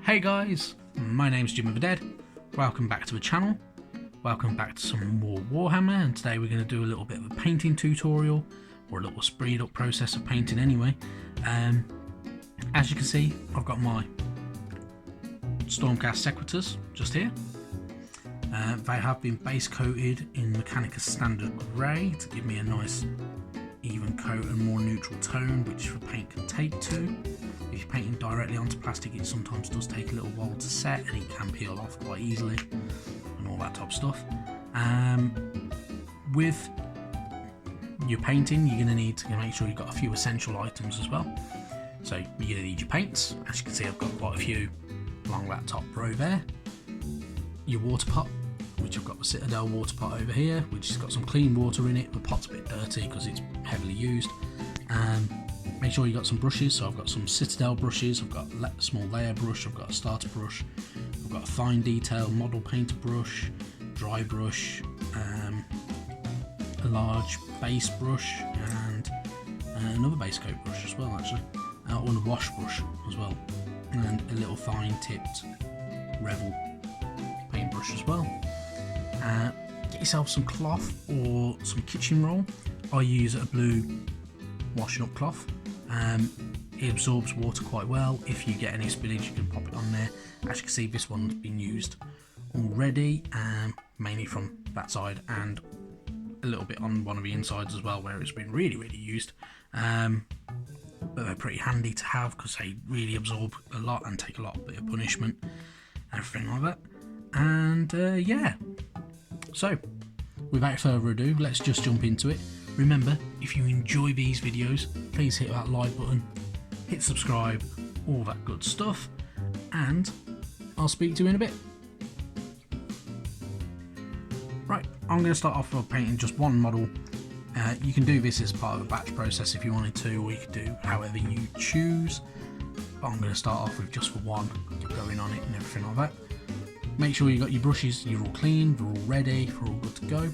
Hey guys, my name's Jim of the Dead. Welcome back to the channel. Welcome back to some more Warhammer, and today we're going to do a little bit of a painting tutorial, or a little speed up process of painting anyway. As you can see, I've got my Stormcast Sequitors just here. They have been base coated in Mechanicus Standard Grey to give me a nice even coat and more neutral tone, which the paint can take to. If you're painting directly onto plastic, it sometimes does take a little while to set and it can peel off quite easily and all that type of stuff. With your painting, you're going to need to make sure you've got a few essential items as well. So you're going to need your paints. As you can see, I've got quite a few along that top row there. Your water pot, which I've got the Citadel water pot over here, which has got some clean water in it. The pot's a bit dirty because it's heavily used. Make sure you've got some brushes. So I've got some Citadel brushes, I've got a small layer brush, I've got a starter brush, I've got a fine detail model painter brush, dry brush, a large base brush, and another base coat brush as well, actually, and a wash brush as well, and a little fine tipped Revel paintbrush as well. Get yourself some cloth or some kitchen roll. I use a blue washing up cloth. It absorbs water quite well. If you get any spillage, you can pop it on there. As you can see, this one's been used already, mainly from that side and a little bit on one of the insides as well, where it's been really used. But they're pretty handy to have because they really absorb a lot and take a lot of punishment and everything like that. And yeah, so without further ado, let's just jump into it. Remember, if you enjoy these videos, please hit that like button, hit subscribe, all that good stuff, and I'll speak to you in a bit. Right, I'm going to start off by painting just one model. You can do this as part of a batch process if you wanted to, or you could do however you choose. But I'm going to start off with just the one, get going on it and everything like that. Make sure you got your brushes, you're all clean, they're all ready, they're all good to go.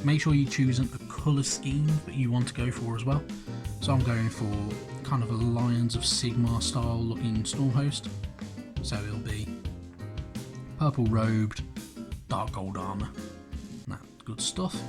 Make sure you're choosing a colour scheme that you want to go for as well. So I'm going for kind of a Lions of Sigmar style looking Stormhost. So it'll be purple robed, dark gold armour, that good stuff.